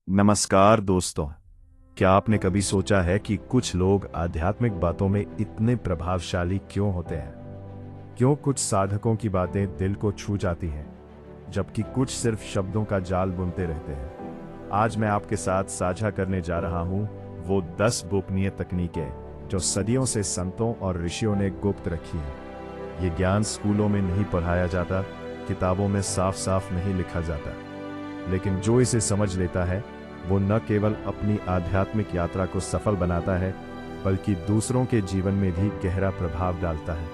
नमस्कार दोस्तों। क्या आपने कभी सोचा है कि कुछ लोग आध्यात्मिक बातों में इतने प्रभावशाली क्यों होते हैं? क्यों कुछ साधकों की बातें दिल को छू जाती हैं, जबकि कुछ सिर्फ शब्दों का जाल बुनते रहते हैं? आज मैं आपके साथ साझा करने जा रहा हूं वो 10 गोपनीय तकनीकें जो सदियों से संतों और ऋषियों ने गुप्त रखी हैं। ये ज्ञान स्कूलों में नहीं पढ़ाया जाता, किताबों में साफ साफ नहीं लिखा जाता, लेकिन जो इसे समझ लेता है वो न केवल अपनी आध्यात्मिक यात्रा को सफल बनाता है, बल्कि दूसरों के जीवन में भी गहरा प्रभाव डालता है।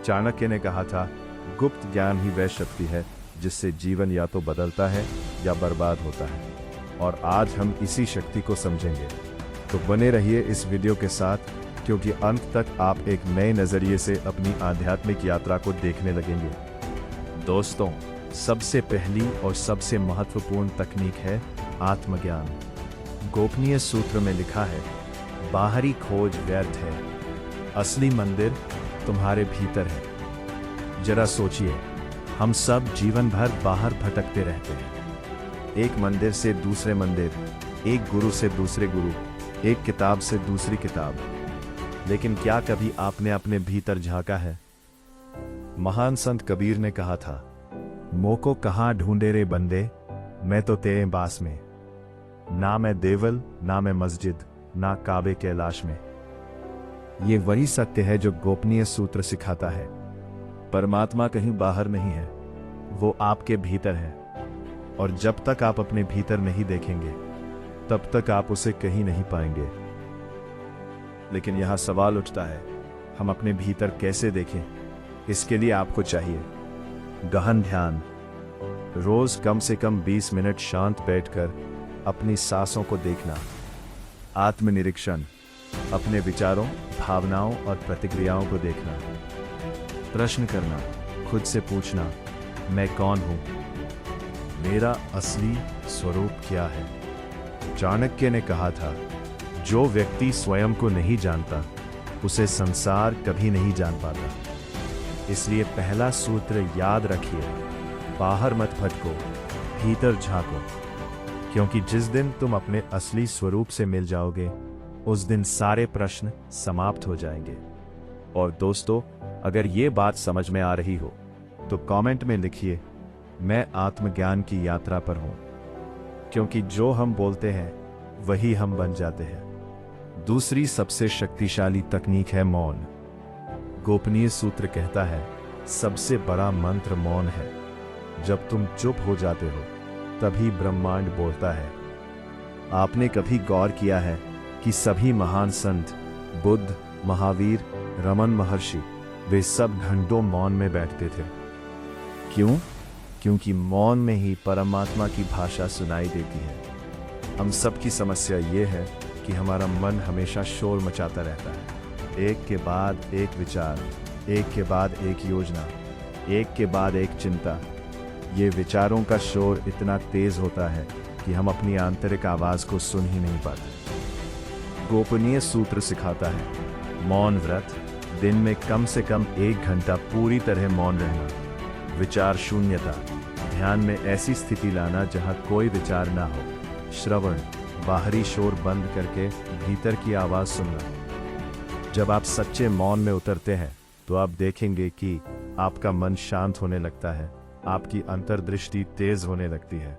चाणक्य ने कहा था, गुप्त ज्ञान ही वह शक्ति है जिससे जीवन या तो बदलता है या बर्बाद होता है। और आज हम इसी शक्ति को समझेंगे। तो बने रहिए इस वीडियो के साथ, क्योंकि अंत तक आप एक नए नजरिए से अपनी आध्यात्मिक यात्रा को देखने लगेंगे। दोस्तों, सबसे पहली और सबसे महत्वपूर्ण तकनीक है आत्मज्ञान। गोपनीय सूत्र में लिखा है, बाहरी खोज व्यर्थ है, असली मंदिर तुम्हारे भीतर है। जरा सोचिए, हम सब जीवन भर बाहर भटकते रहते हैं, एक मंदिर से दूसरे मंदिर, एक गुरु से दूसरे गुरु, एक किताब से दूसरी किताब। लेकिन क्या कभी आपने अपने भीतर झांका है? महान संत कबीर ने कहा था, मोको कहाँ ढूंढे रे बंदे, मैं तो तेरे पास में। ना मैं देवल, ना मैं मस्जिद, ना काबे कैलाश में। ये वही सत्य है जो गोपनीय सूत्र सिखाता है। परमात्मा कहीं बाहर नहीं है, वो आपके भीतर है। और जब तक आप अपने भीतर नहीं देखेंगे, तब तक आप उसे कहीं नहीं पाएंगे। लेकिन यहां सवाल उठता है, हम अपने भीतर कैसे देखें? इसके लिए आपको चाहिए गहन ध्यान। रोज कम से कम 20 मिनट शांत बैठकर अपनी सांसों को देखना। आत्मनिरीक्षण, अपने विचारों, भावनाओं और प्रतिक्रियाओं को देखना। प्रश्न करना, खुद से पूछना, मैं कौन हूं? मेरा असली स्वरूप क्या है? चाणक्य ने कहा था, जो व्यक्ति स्वयं को नहीं जानता, उसे संसार कभी नहीं जान पाता। इसलिए पहला सूत्र याद रखिए, बाहर मत भटको, भीतर झांको। क्योंकि जिस दिन तुम अपने असली स्वरूप से मिल जाओगे, उस दिन सारे प्रश्न समाप्त हो जाएंगे। और दोस्तों, अगर ये बात समझ में आ रही हो तो कमेंट में लिखिए, मैं आत्मज्ञान की यात्रा पर हूं। क्योंकि जो हम बोलते हैं वही हम बन जाते हैं। दूसरी सबसे शक्तिशाली तकनीक है मौन। गोपनीय सूत्र कहता है, सबसे बड़ा मंत्र मौन है। जब तुम चुप हो जाते हो, तभी ब्रह्मांड बोलता है। आपने कभी गौर किया है कि सभी महान संत, बुद्ध, महावीर, रमन महर्षि, वे सब घंटों मौन में बैठते थे? क्यों? क्योंकि मौन में ही परमात्मा की भाषा सुनाई देती है। हम सब की समस्या ये है कि हमारा मन हमेशा शोर मचाता रहता है। एक के बाद एक विचार, एक के बाद एक योजना, एक के बाद एक चिंता। ये विचारों का शोर इतना तेज होता है कि हम अपनी आंतरिक आवाज को सुन ही नहीं पाते। गोपनीय सूत्र सिखाता है, मौन व्रत, दिन में कम से कम 1 घंटा पूरी तरह मौन रहना। विचार शून्यता, ध्यान में ऐसी स्थिति लाना जहां कोई विचार ना हो। श्रवण, बाहरी शोर बंद करके भीतर की आवाज सुनना। जब आप सच्चे मौन में उतरते हैं तो आप देखेंगे कि आपका मन शांत होने लगता है, आपकी अंतर्दृष्टि तेज होने लगती है,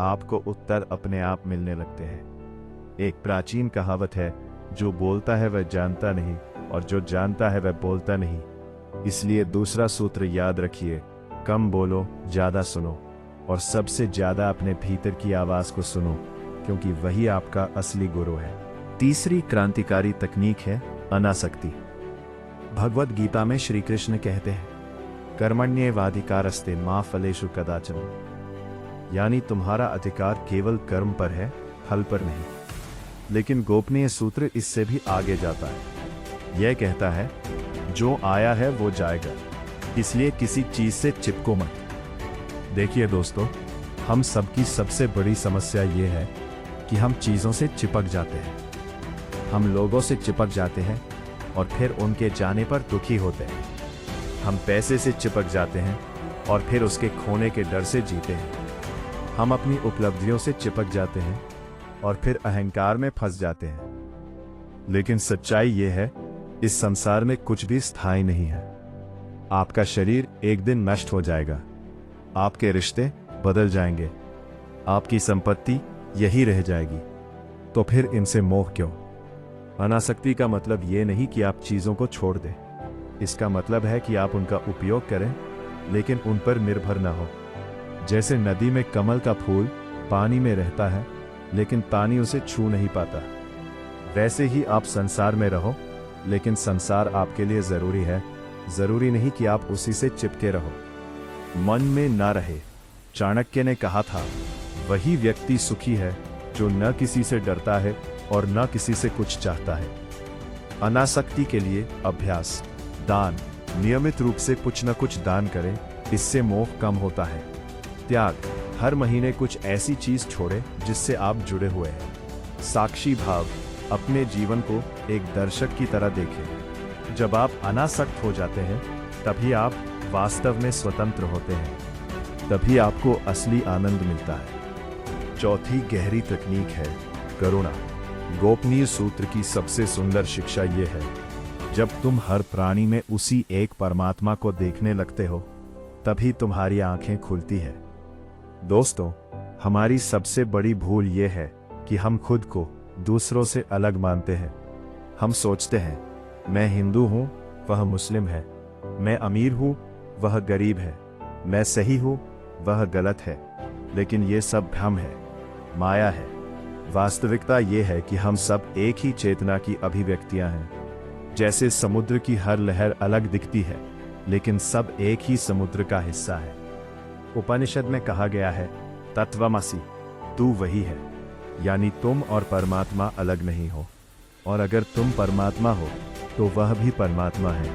आपको उत्तर अपने आप मिलने लगते हैं। एक प्राचीन कहावत है, जो बोलता है वह जानता नहीं, और जो जानता है वह बोलता नहीं। इसलिए दूसरा सूत्र याद रखिए, कम बोलो, ज्यादा सुनो, और सबसे ज्यादा अपने भीतर की आवाज को सुनो, क्योंकि वही आपका असली गुरु है। तीसरी क्रांतिकारी तकनीक है अनासक्ति। भगवद गीता में श्री कृष्ण कहते हैं, कर्मण्येवाधिकारस्ते मा फलेषु कदाचन। यानी तुम्हारा अधिकार केवल कर्म पर है, फल पर नहीं। लेकिन गोपनीय सूत्र इससे भी आगे जाता है। यह कहता है, जो आया है वो जाएगा, इसलिए किसी चीज से चिपको मत। देखिए दोस्तों, हम सबकी सबसे बड़ी समस्या ये है कि हम चीजों से चिपक जाते हैं। हम लोगों से चिपक जाते हैं और फिर उनके जाने पर दुखी होते हैं। हम पैसे से चिपक जाते हैं और फिर उसके खोने के डर से जीते हैं। हम अपनी उपलब्धियों से चिपक जाते हैं और फिर अहंकार में फंस जाते हैं। लेकिन सच्चाई यह है, इस संसार में कुछ भी स्थायी नहीं है। आपका शरीर एक दिन नष्ट हो जाएगा, आपके रिश्ते बदल जाएंगे, आपकी संपत्ति यही रह जाएगी। तो फिर इनसे मोह क्यों? अनासक्ति का मतलब यह नहीं कि आप चीजों को छोड़ दें। इसका मतलब है कि आप उनका उपयोग करें, लेकिन उन पर निर्भर न हो। जैसे नदी में कमल का फूल पानी में रहता है, लेकिन पानी उसे छू नहीं पाता, वैसे ही आप संसार में रहो, लेकिन संसार आपके लिए जरूरी है। जरूरी नहीं कि आप उसी से चिपके रहो। मन में ना रहे। चाणक्य ने कहा था, वही व्यक्ति सुखी है जो न किसी से डरता है और न किसी से कुछ चाहता है। अनासक्ति के लिए अभ्यास, दान, नियमित रूप से कुछ न कुछ दान करें, इससे मोह कम होता है। त्याग, हर महीने कुछ ऐसी चीज छोड़े जिससे आप जुड़े हुए हैं। साक्षी भाव, अपने जीवन को एक दर्शक की तरह देखें। जब आप अनासक्त हो जाते हैं, तभी आप वास्तव में स्वतंत्र होते हैं, तभी आपको असली आनंद मिलता है। चौथी गहरी तकनीक है करुणा। गोपनीय सूत्र की सबसे सुंदर शिक्षा यह है, जब तुम हर प्राणी में उसी एक परमात्मा को देखने लगते हो, तभी तुम्हारी आंखें खुलती है। दोस्तों, हमारी सबसे बड़ी भूल यह है कि हम खुद को दूसरों से अलग मानते हैं। हम सोचते हैं, मैं हिंदू हूं, वह मुस्लिम है, मैं अमीर हूं, वह गरीब है, मैं सही हूं, वह गलत है। लेकिन यह सब भ्रम है, माया है। वास्तविकता यह है कि हम सब एक ही चेतना की अभिव्यक्तियां हैं। जैसे समुद्र की हर लहर अलग दिखती है, लेकिन सब एक ही समुद्र का हिस्सा है। उपनिषद में कहा गया है, तत्वमसि, तू वही है, यानी तुम और परमात्मा अलग नहीं हो। और अगर तुम परमात्मा हो तो वह भी परमात्मा है।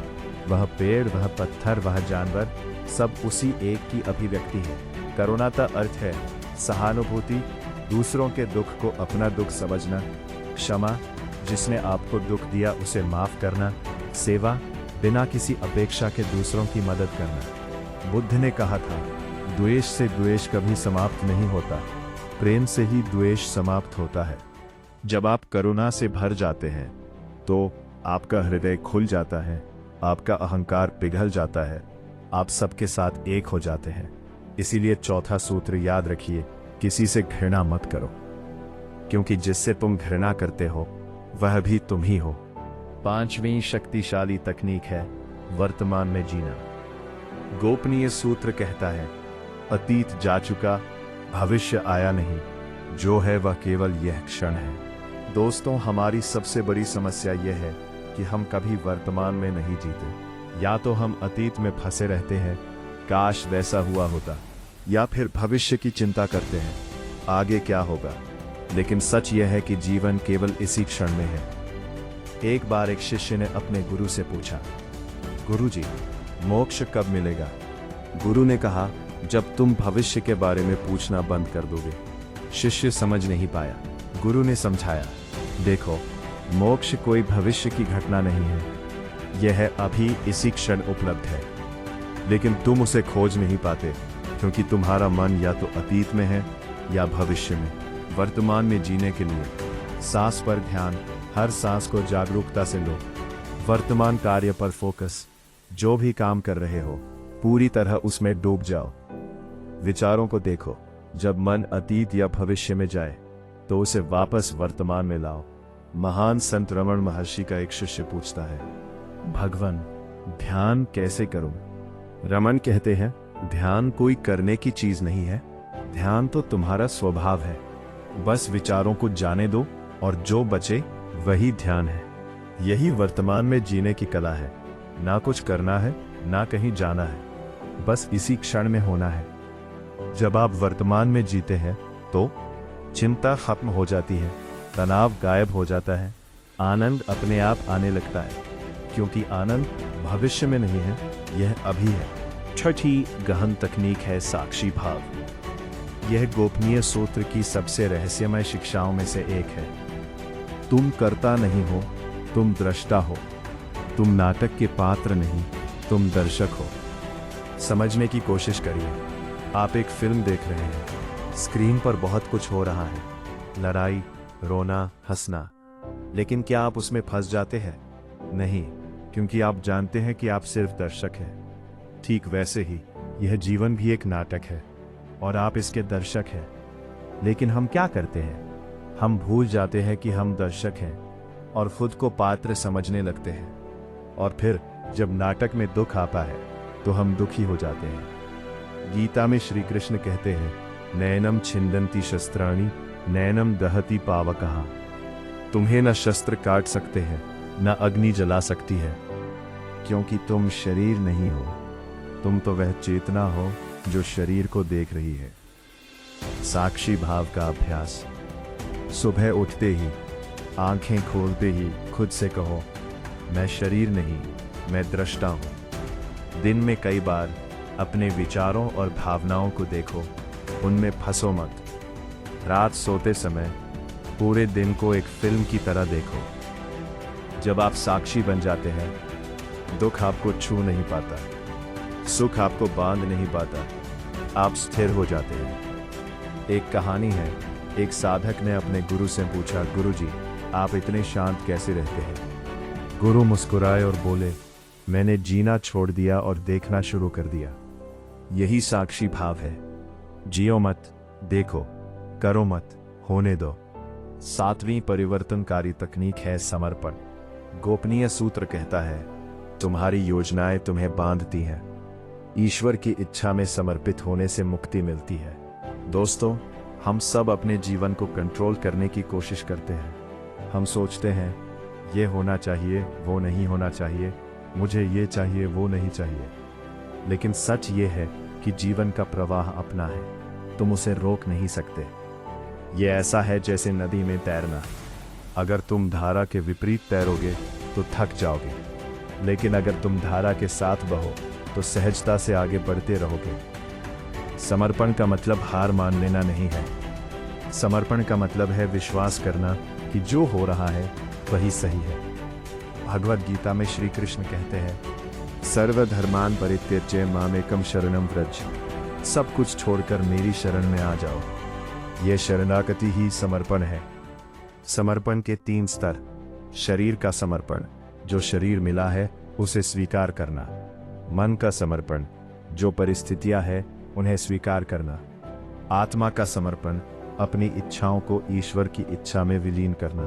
वह पेड़, वह पत्थर, वह जानवर, सब उसी एक की अभिव्यक्ति है। करुणा का अर्थ है सहानुभूति, दूसरों के दुख को अपना दुख समझना। क्षमा, जिसने आपको दुख दिया उसे माफ करना। सेवा, बिना किसी अपेक्षा के दूसरों की मदद करना। बुद्ध ने कहा था, द्वेष से द्वेष कभी समाप्त नहीं होता, प्रेम से ही द्वेष समाप्त होता है। जब आप करुणा से भर जाते हैं, तो आपका हृदय खुल जाता है, आपका अहंकार पिघल जाता है, आप सबके साथ एक हो जाते हैं। इसीलिए चौथा सूत्र याद रखिए, किसी से घृणा मत करो, क्योंकि जिससे तुम घृणा करते हो वह भी तुम ही हो। पांचवीं शक्तिशाली तकनीक है वर्तमान में जीना। गोपनीय सूत्र कहता है, अतीत जा चुका, भविष्य आया नहीं, जो है वह केवल यह क्षण है। दोस्तों, हमारी सबसे बड़ी समस्या यह है कि हम कभी वर्तमान में नहीं जीते। या तो हम अतीत में फंसे रहते हैं, काश वैसा हुआ होता, या फिर भविष्य की चिंता करते हैं, आगे क्या होगा। लेकिन सच यह है कि जीवन केवल इसी क्षण में है। एक बार एक शिष्य ने अपने गुरु से पूछा, गुरुजी, मोक्ष कब मिलेगा? गुरु ने कहा, जब तुम भविष्य के बारे में पूछना बंद कर दोगे। शिष्य समझ नहीं पाया। गुरु ने समझाया, देखो, मोक्ष कोई भविष्य की घटना नहीं है, यह अभी इसी क्षण उपलब्ध है। लेकिन तुम उसे खोज नहीं पाते, क्योंकि तुम्हारा मन या तो अतीत में है या भविष्य में। वर्तमान में जीने के लिए सांस पर ध्यान, हर सांस को जागरूकता से लो। वर्तमान कार्य पर फोकस, जो भी काम कर रहे हो पूरी तरह उसमें डूब जाओ। विचारों को देखो, जब मन अतीत या भविष्य में जाए तो उसे वापस वर्तमान में लाओ। महान संत रमण महर्षि का एक शिष्य पूछता है, भगवान, ध्यान कैसे करूं? रमन कहते हैं, ध्यान कोई करने की चीज नहीं है, ध्यान तो तुम्हारा स्वभाव है। बस विचारों को जाने दो और जो बचे वही ध्यान है। यही वर्तमान में जीने की कला है। ना कुछ करना है, ना कहीं जाना है, बस इसी क्षण में होना है। जब आप वर्तमान में जीते हैं तो चिंता खत्म हो जाती है, तनाव गायब हो जाता है, आनंद अपने आप आने लगता है, क्योंकि आनंद भविष्य में नहीं है, यह अभी है। छठी गहन तकनीक है साक्षी भाव। यह गोपनीय सूत्र की सबसे रहस्यमय शिक्षाओं में से एक है। तुम कर्ता नहीं हो, तुम दृष्टा हो। तुम नाटक के पात्र नहीं, तुम दर्शक हो। समझने की कोशिश करिए। आप एक फिल्म देख रहे हैं, स्क्रीन पर बहुत कुछ हो रहा है, लड़ाई, रोना, हंसना। लेकिन क्या आप उसमें फंस जाते हैं? नहीं, क्योंकि आप जानते हैं कि आप सिर्फ दर्शक हैं। ठीक वैसे ही यह जीवन भी एक नाटक है और आप इसके दर्शक हैं। लेकिन हम क्या करते हैं? हम भूल जाते हैं कि हम दर्शक हैं और खुद को पात्र समझने लगते हैं। और फिर जब नाटक में दुख आता है तो हम दुखी हो जाते हैं। गीता में श्री कृष्ण कहते हैं, नैनम छिंदन्ति शस्त्राणि नैनम दहति पावकः। तुम्हें न शस्त्र काट सकते हैं, न अग्नि जला सकती है, क्योंकि तुम शरीर नहीं हो। तुम तो वह चेतना हो जो शरीर को देख रही है। साक्षी भाव का अभ्यास। सुबह उठते ही, आंखें खोलते ही खुद से कहो, मैं शरीर नहीं, मैं दृष्टा हूं। दिन में कई बार अपने विचारों और भावनाओं को देखो, उनमें फंसो मत। रात सोते समय पूरे दिन को एक फिल्म की तरह देखो। जब आप साक्षी बन जाते हैं, दुख आपको छू नहीं पाता, सुख आपको बांध नहीं पाता, आप स्थिर हो जाते हैं। एक कहानी है, एक साधक ने अपने गुरु से पूछा, गुरुजी, आप इतने शांत कैसे रहते हैं? गुरु मुस्कुराए और बोले, मैंने जीना छोड़ दिया और देखना शुरू कर दिया। यही साक्षी भाव है। जियो मत, देखो, करो मत, होने दो। 7वीं परिवर्तनकारी तकनीक है समर्पण। गोपनीय सूत्र कहता है, तुम्हारी योजनाएं तुम्हें बांधती हैं, ईश्वर की इच्छा में समर्पित होने से मुक्ति मिलती है। दोस्तों, हम सब अपने जीवन को कंट्रोल करने की कोशिश करते हैं। हम सोचते हैं, ये होना चाहिए, वो नहीं होना चाहिए, मुझे ये चाहिए, वो नहीं चाहिए। लेकिन सच ये है कि जीवन का प्रवाह अपना है, तुम उसे रोक नहीं सकते। ये ऐसा है जैसे नदी में तैरना। अगर तुम धारा के विपरीत तैरोगे तो थक जाओगे, लेकिन अगर तुम धारा के साथ बहो तो सहजता से आगे बढ़ते रहोगे। समर्पण का मतलब हार मान लेना नहीं है। समर्पण का मतलब है विश्वास करना कि जो हो रहा है वही सही है। भगवद गीता में श्री कृष्ण कहते हैं, सर्वधर्मान परित्यज्य मामेकम शरणम व्रज। सब कुछ छोड़कर मेरी शरण में आ जाओ। यह शरणागति ही समर्पण है। समर्पण के 3 स्तर। शरीर का समर्पण, जो शरीर मिला है उसे स्वीकार करना। मन का समर्पण, जो परिस्थितियां हैं उन्हें स्वीकार करना। आत्मा का समर्पण, अपनी इच्छाओं को ईश्वर की इच्छा में विलीन करना।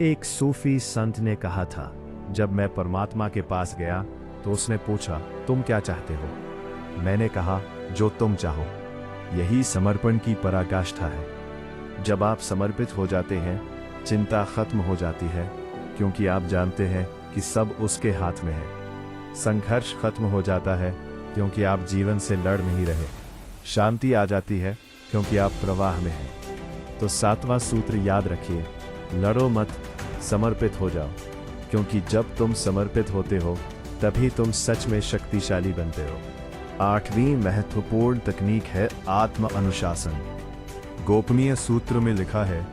एक सूफी संत ने कहा था, जब मैं परमात्मा के पास गया तो उसने पूछा, तुम क्या चाहते हो? मैंने कहा, जो तुम चाहो। यही समर्पण की पराकाष्ठा है। जब आप समर्पित हो जाते हैं, चिंता खत्म हो जाती है, क्योंकि आप जानते हैं कि सब उसके हाथ में है। संघर्ष खत्म हो जाता है, क्योंकि आप जीवन से लड़ नहीं रहे। शांति आ जाती है, क्योंकि आप प्रवाह में हैं। तो 7वां सूत्र याद रखिए, लड़ो मत, समर्पित हो जाओ, क्योंकि जब तुम समर्पित होते हो तभी तुम सच में शक्तिशाली बनते हो। 8वीं महत्वपूर्ण तकनीक है आत्म अनुशासन। गोपनीय सूत्र में लिखा है,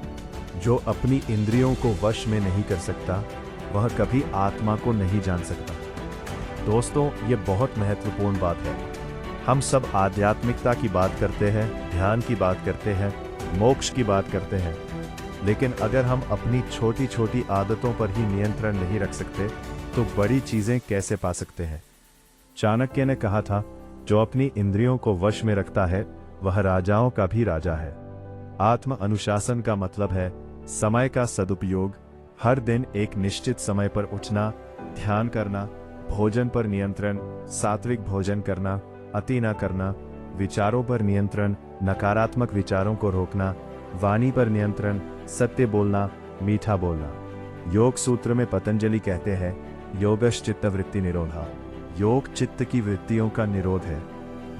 जो अपनी इंद्रियों को वश में नहीं कर सकता वह कभी आत्मा को नहीं जान सकता। दोस्तों, ये बहुत महत्वपूर्ण बात है। हम सब आध्यात्मिकता की बात करते हैं, ध्यान की बात करते हैं, मोक्ष की बात करते हैं, लेकिन अगर हम अपनी छोटी छोटी आदतों पर ही नियंत्रण नहीं रख सकते तो बड़ी चीजें कैसे पा सकते हैं? चाणक्य ने कहा था, जो अपनी इंद्रियों को वश में रखता है वह राजाओं का भी राजा है। आत्म अनुशासन का मतलब है समय का सदुपयोग, हर दिन एक निश्चित समय पर उठना, ध्यान करना, भोजन पर नियंत्रण, सात्विक भोजन करना, अति न करना, विचारों पर नियंत्रण, नकारात्मक विचारों को रोकना, वाणी पर नियंत्रण, सत्य बोलना, मीठा बोलना। योग सूत्र में पतंजलि कहते हैं, योगश्चित्त वृत्ति निरोधा। योग चित्त की वृत्तियों का निरोध है,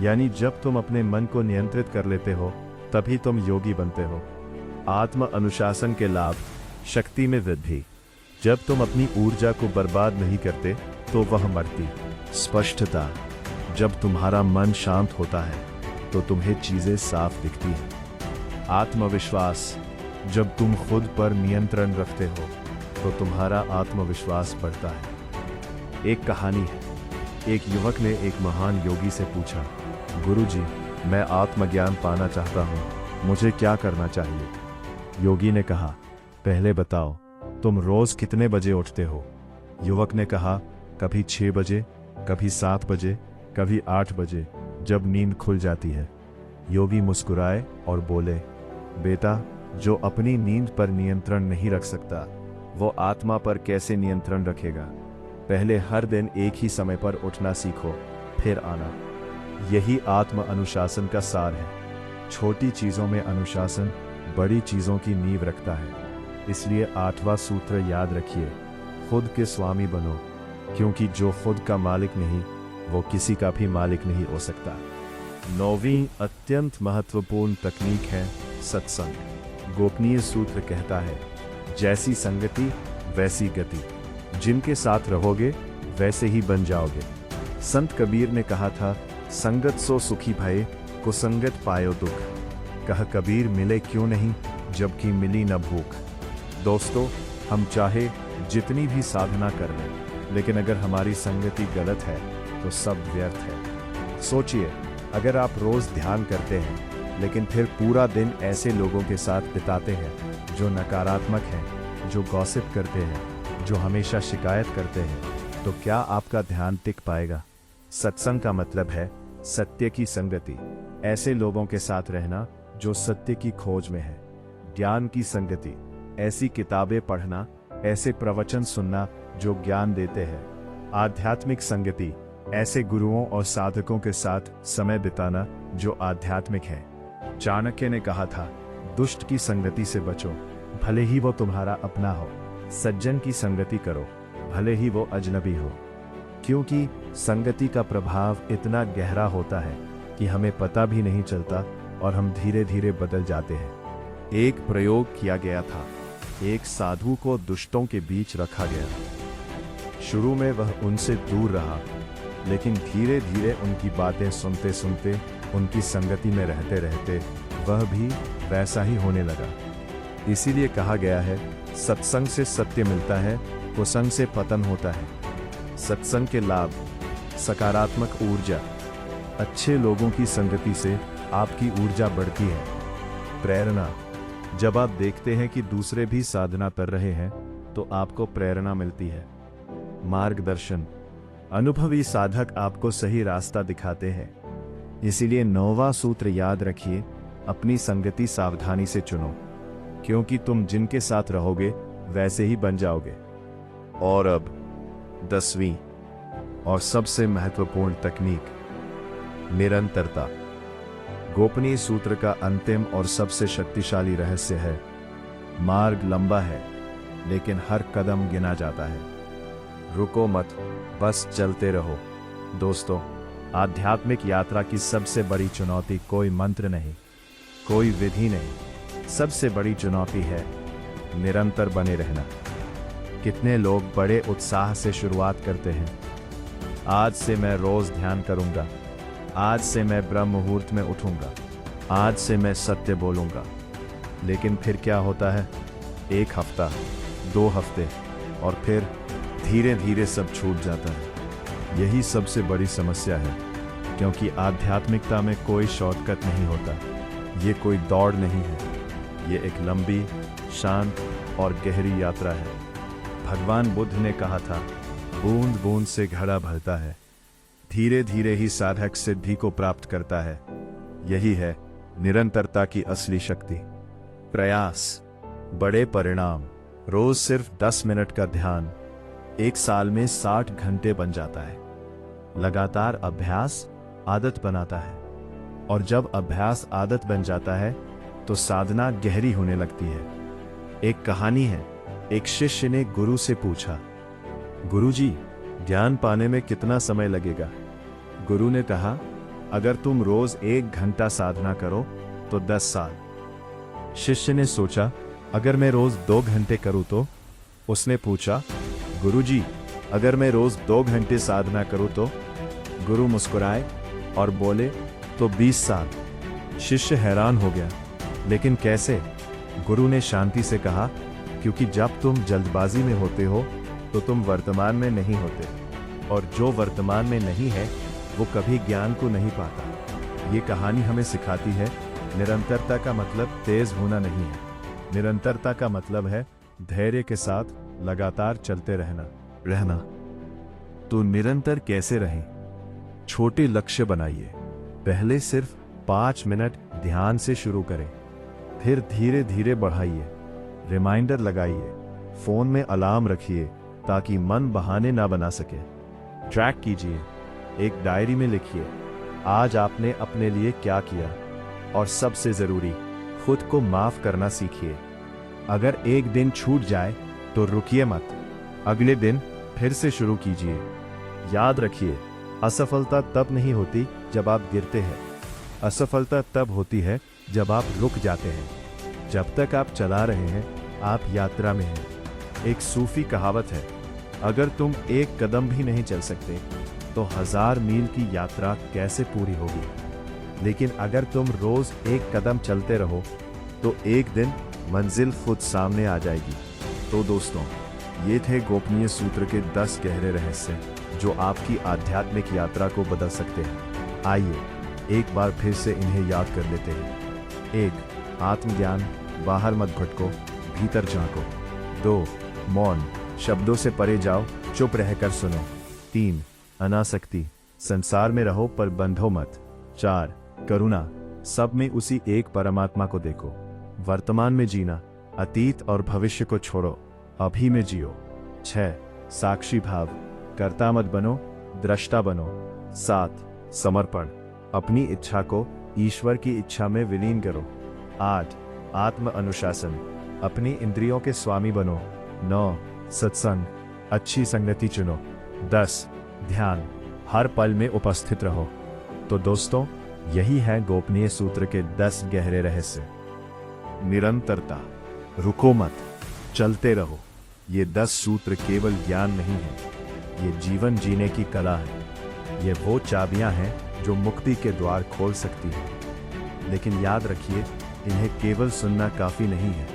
यानी जब तुम अपने मन को नियंत्रित कर लेते हो तभी तुम योगी बनते हो। आत्म अनुशासन के लाभ, शक्ति में वृद्धि। जब तुम अपनी ऊर्जा को बर्बाद नहीं करते तो वह मरती। स्पष्टता, जब तुम्हारा मन शांत होता है तो तुम्हें चीजें साफ दिखती हैं। आत्मविश्वास, जब तुम खुद पर नियंत्रण रखते हो तो तुम्हारा आत्मविश्वास बढ़ता है। एक कहानी है, एक युवक ने एक महान योगी से पूछा, गुरुजी, मैं आत्मज्ञान पाना चाहता हूँ, मुझे क्या करना चाहिए? योगी ने कहा, पहले बताओ, तुम रोज कितने बजे उठते हो? युवक ने कहा, कभी 6 बजे, कभी 7 बजे, कभी 8 बजे, जब नींद खुल जाती है। योगी मुस्कुराए और बोले, बेटा, जो अपनी नींद पर नियंत्रण नहीं रख सकता, वो आत्मा पर कैसे नियंत्रण रखेगा? पहले हर दिन एक ही समय पर उठना सीखो, फिर आना। यही आत्म अनुशासन का सार है। छोटी चीजों में अनुशासन बड़ी चीजों की नींव रखता है। इसलिए 8वां सूत्र याद रखिए, खुद के स्वामी बनो, क्योंकि जो खुद का मालिक नहीं, वो किसी का भी मालिक नहीं हो सकता। 9वीं अत्यंत महत्वपूर्ण तकनीक है सत्संग। गोपनीय सूत्र कहता है, जैसी संगति वैसी गति, जिनके साथ रहोगे वैसे ही बन जाओगे। संत कबीर ने कहा था, संगत सो सुखी भये, कुसंगत पायो दुख। कह कबीर मिले क्यों नहीं, जबकि मिली न भूख। दोस्तों, हम चाहे जितनी भी साधना कर लें, लेकिन अगर हमारी संगति गलत है तो सब व्यर्थ है। सोचिए, अगर आप रोज ध्यान करते हैं, लेकिन फिर पूरा दिन ऐसे लोगों के साथ बिताते हैं जो नकारात्मक हैं, जो गॉसिप करते हैं, जो हमेशा शिकायत करते हैं, तो क्या आपका ध्यान टिक पाएगा? सत्संग का मतलब है सत्य की संगति, ऐसे लोगों के साथ रहना जो सत्य की खोज में है। ज्ञान की संगति, ऐसी किताबें पढ़ना, ऐसे प्रवचन सुनना जो ज्ञान देते हैं। आध्यात्मिक संगति, ऐसे गुरुओं और साधकों के साथ समय बिताना जो आध्यात्मिक है। चाणक्य ने कहा था, दुष्ट की संगति से बचो, भले ही वो तुम्हारा अपना हो। सज्जन की संगति करो, भले ही वो अजनबी हो। क्योंकि संगति का प्रभाव इतना गहरा होता है कि हमें पता भी नहीं चलता और हम धीरे धीरे बदल जाते हैं। एक प्रयोग किया गया था। एक साधु को दुष्टों के बीच रखा गया। शुरू में वह उनसे दूर रहा, लेकिन धीरे धीरे उनकी बातें सुनते सुनते, उनकी संगति में रहते रहते वह भी वैसा ही होने लगा। इसीलिए कहा गया है, सत्संग से सत्य मिलता है, कुसंग से पतन होता है। सत्संग के लाभ, सकारात्मक ऊर्जा, अच्छे लोगों की संगति से आपकी ऊर्जा बढ़ती है। प्रेरणा, जब आप देखते हैं कि दूसरे भी साधना कर रहे हैं तो आपको प्रेरणा मिलती है। मार्गदर्शन, अनुभवी साधक आपको सही रास्ता दिखाते हैं। इसीलिए 9वां सूत्र याद रखिए, अपनी संगति सावधानी से चुनो, क्योंकि तुम जिनके साथ रहोगे वैसे ही बन जाओगे। और अब 10वीं और सबसे महत्वपूर्ण तकनीक, निरंतरता। गोपनीय सूत्र का अंतिम और सबसे शक्तिशाली रहस्य है, मार्ग लंबा है लेकिन हर कदम गिना जाता है। रुको मत, बस चलते रहो। दोस्तों, आध्यात्मिक यात्रा की सबसे बड़ी चुनौती कोई मंत्र नहीं, कोई विधि नहीं, सबसे बड़ी चुनौती है निरंतर बने रहना। कितने लोग बड़े उत्साह से शुरुआत करते हैं, आज से मैं रोज ध्यान करूंगा, आज से मैं ब्रह्म मुहूर्त में उठूंगा, आज से मैं सत्य बोलूंगा। लेकिन फिर क्या होता है? 1 हफ्ता, 2 हफ्ते, और फिर धीरे धीरे सब छूट जाता है। यही सबसे बड़ी समस्या है, क्योंकि आध्यात्मिकता में कोई शॉर्टकट नहीं होता। ये कोई दौड़ नहीं है, ये एक लंबी, शांत और गहरी यात्रा है। भगवान बुद्ध ने कहा था, बूंद बूंद से घड़ा भरता है। धीरे धीरे ही साधक सिद्धि को प्राप्त करता है। यही है निरंतरता की असली शक्ति। प्रयास, बड़े परिणाम। रोज सिर्फ 10 मिनट का ध्यान 1 साल में 60 घंटे बन जाता है। लगातार अभ्यास आदत बनाता है, और जब अभ्यास आदत बन जाता है तो साधना गहरी होने लगती है। एक कहानी है, एक शिष्य ने गुरु से पूछा, गुरुजी, ज्ञान पाने में कितना समय लगेगा? गुरु ने कहा, अगर तुम रोज 1 घंटा साधना करो तो 10 साल। शिष्य ने सोचा, अगर मैं रोज 2 घंटे करूं तो? उसने पूछा, गुरुजी, अगर मैं रोज 2 घंटे साधना करूं तो? गुरु मुस्कुराए और बोले, तो 20 साल। शिष्य हैरान हो गया, लेकिन कैसे? गुरु ने शांति से कहा, क्योंकि जब तुम जल्दबाजी में होते हो तो तुम वर्तमान में नहीं होते, और जो वर्तमान में नहीं है वो कभी ज्ञान को नहीं पाता। ये कहानी हमें सिखाती है, निरंतरता का मतलब तेज होना नहीं है, निरंतरता का मतलब है धैर्य के साथ लगातार चलते रहना। तो निरंतर कैसे रहें? छोटे लक्ष्य बनाइए। पहले सिर्फ 5 मिनट ध्यान से शुरू करें, फिर धीरे धीरे बढ़ाइए। रिमाइंडर लगाइए, फोन में अलार्म रखिए ताकि मन बहाने ना बना सके। ट्रैक कीजिए, एक डायरी में लिखिए आज आपने अपने लिए क्या किया। और सबसे जरूरी, खुद को माफ करना सीखिए। अगर एक दिन छूट जाए तो रुकिए मत, अगले दिन फिर से शुरू कीजिए। याद रखिए, असफलता तब नहीं होती जब आप गिरते हैं, असफलता तब होती है जब आप रुक जाते हैं। जब तक आप चला रहे हैं, आप यात्रा में हैं। एक सूफी कहावत है, अगर तुम एक कदम भी नहीं चल सकते तो 1000 मील की यात्रा कैसे पूरी होगी। लेकिन अगर तुम रोज एक कदम चलते रहो तो एक दिन मंजिल खुद सामने आ जाएगी। तो दोस्तों, ये थे गोपनीय सूत्र के 10 गहरे रहस्य जो आपकी आध्यात्मिक यात्रा को बदल सकते हैं। आइए एक बार फिर से इन्हें याद कर लेते हैं। 1. आत्मज्ञान, बाहर मत भटको, भीतर झांको। 2. मौन, शब्दों से परे जाओ, चुप रहकर सुनो। 3. अनासक्ति, संसार में रहो पर बंधो मत। 4. करुणा, सब में उसी एक परमात्मा को देखो। वर्तमान में जीना, अतीत और भविष्य को छोड़ो, अभी में जियो। 6. साक्षी भाव, कर्ता मत बनो, दृष्टा बनो। 7. समर्पण, अपनी इच्छा को ईश्वर की इच्छा में विलीन करो। 8. आत्म अनुशासन, अपनी इंद्रियों के स्वामी बनो। 9. सत्संग, अच्छी संगति चुनो। 10. ध्यान, हर पल में उपस्थित रहो। तो दोस्तों, यही है गोपनीय सूत्र के 10 गहरे रहस्य। निरंतरता, रुको मत, चलते रहो। ये 10 सूत्र केवल ज्ञान नहीं है, ये जीवन जीने की कला है। ये वो चाबियां हैं जो मुक्ति के द्वार खोल सकती हैं। लेकिन याद रखिए, इन्हें केवल सुनना काफी नहीं है,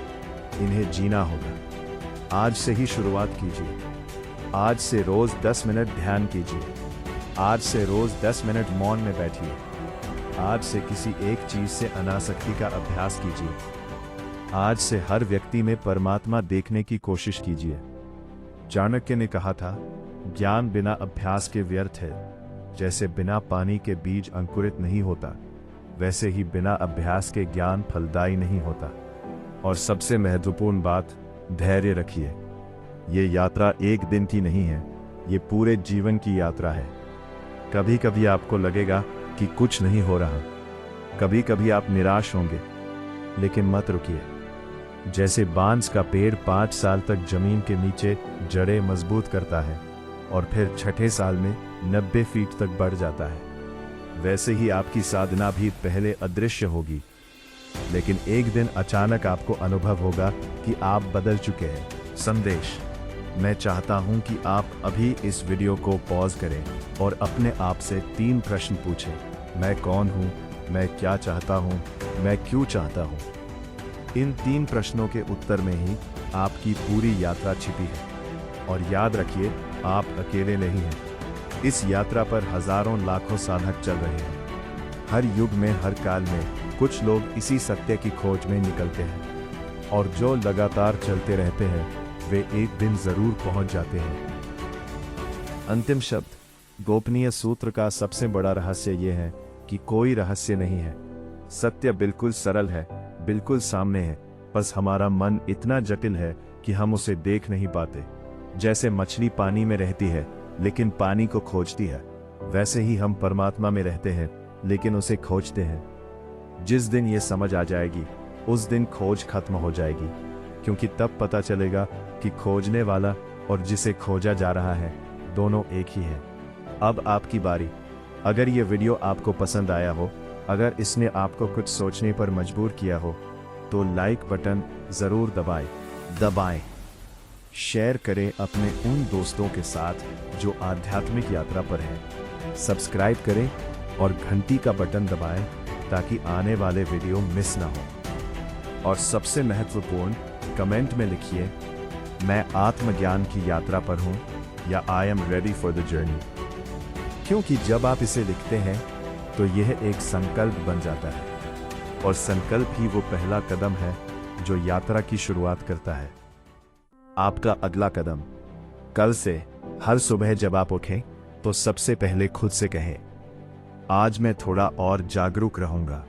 इन्हें जीना होगा। आज से ही शुरुआत कीजिए। आज से रोज 10 मिनट ध्यान कीजिए। आज से रोज 10 मिनट मौन में बैठिए। आज से किसी एक चीज से अनासक्ति का अभ्यास कीजिए। आज से हर व्यक्ति में परमात्मा देखने की कोशिश कीजिए। चाणक्य ने कहा था, ज्ञान बिना अभ्यास के व्यर्थ है। जैसे बिना पानी के बीज अंकुरित नहीं होता, वैसे ही बिना अभ्यास के ज्ञान फलदायी नहीं होता। और सबसे महत्वपूर्ण बात, धैर्य रखिए। ये यात्रा एक दिन की नहीं है, ये पूरे जीवन की यात्रा है। कभी कभी आपको लगेगा कि कुछ नहीं हो रहा, कभी कभी आप निराश होंगे, लेकिन मत रुकिए। जैसे बांस का पेड़ 5 साल तक जमीन के नीचे जड़ें मजबूत करता है और फिर छठे साल में 90 फीट तक बढ़ जाता है, वैसे ही आपकी साधना भी पहले अदृश्य होगी, लेकिन एक दिन अचानक आपको अनुभव होगा कि आप बदल चुके हैं। संदेश, मैं चाहता हूं कि आप अभी इस वीडियो को पॉज करें और अपने आप से 3 प्रश्न पूछें। मैं कौन हूं? मैं क्या चाहता हूं? मैं क्यों चाहता हूं? इन 3 प्रश्नों के उत्तर में ही आपकी पूरी यात्रा छिपी है। और याद रखिए, आप अकेले नहीं हैं। इस यात्रा पर हजारों लाखों साधक चल रहे हैं। हर युग में, हर काल में कुछ लोग इसी सत्य की खोज में निकलते हैं, और जो लगातार चलते रहते हैं वे एक दिन जरूर पहुंच जाते हैं। अंतिम शब्द, गोपनीय सूत्र का सबसे बड़ा रहस्य यह है कि कोई रहस्य नहीं है। सत्य बिल्कुल सरल है, बिल्कुल सामने है, बस हमारा मन इतना जटिल है कि हम उसे देख नहीं पाते। जैसे मछली पानी में रहती है लेकिन पानी को खोजती है, वैसे ही हम परमात्मा में रहते हैं लेकिन उसे खोजते हैं। जिस दिन ये समझ आ जाएगी, उस दिन खोज खत्म हो जाएगी, क्योंकि तब पता चलेगा कि खोजने वाला और जिसे खोजा जा रहा है दोनों एक ही है। अब आपकी बारी। अगर ये वीडियो आपको पसंद आया हो, अगर इसने आपको कुछ सोचने पर मजबूर किया हो, तो लाइक बटन जरूर दबाएं। शेयर करें अपने उन दोस्तों के साथ जो आध्यात्मिक यात्रा पर हैं। सब्सक्राइब करें और घंटी का बटन दबाएं ताकि आने वाले वीडियो मिस ना हो। और सबसे महत्वपूर्ण, कमेंट में लिखिए, मैं आत्मज्ञान की यात्रा पर हूं या I am ready for the journey. क्योंकि जब आप इसे लिखते हैं तो यह एक संकल्प बन जाता है, और संकल्प ही वो पहला कदम है जो यात्रा की शुरुआत करता है। आपका अगला कदम। कल से हर सुबह जब आप उठें तो सबसे पहले खुद से कहें, आज मैं थोड़ा और जागरूक रहूंगा,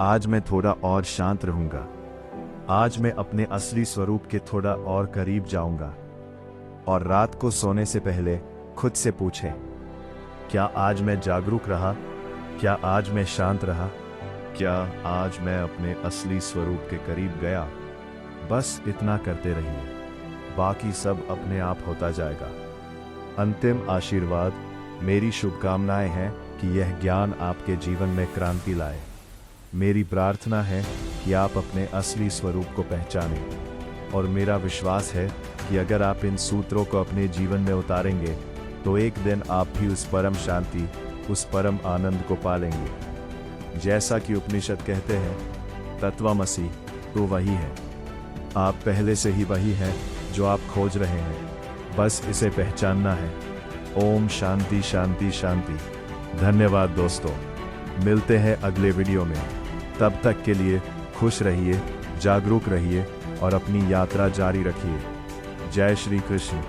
आज मैं थोड़ा और शांत रहूंगा, आज मैं अपने असली स्वरूप के थोड़ा और करीब जाऊंगा। और रात को सोने से पहले खुद से पूछें, क्या आज मैं जागरूक रहा, क्या आज मैं शांत रहा, क्या आज मैं अपने असली स्वरूप के करीब गया। बस इतना करते रहिए, बाकी सब अपने आप होता जाएगा। अंतिम आशीर्वाद, मेरी शुभकामनाएं हैं कि यह ज्ञान आपके जीवन में क्रांति लाए। मेरी प्रार्थना है कि आप अपने असली स्वरूप को पहचानें, और मेरा विश्वास है कि अगर आप इन सूत्रों को अपने जीवन में उतारेंगे तो एक दिन आप भी उस परम शांति, उस परम आनंद को पालेंगे। जैसा कि उपनिषद कहते हैं, तत्वमसि तो वही है। आप पहले से ही वही हैं जो आप खोज रहे हैं, बस इसे पहचानना है। ओम शांति शांति शांति। धन्यवाद दोस्तों, मिलते हैं अगले वीडियो में। तब तक के लिए खुश रहिए, जागरूक रहिए और अपनी यात्रा जारी रखिए। जय श्री कृष्ण।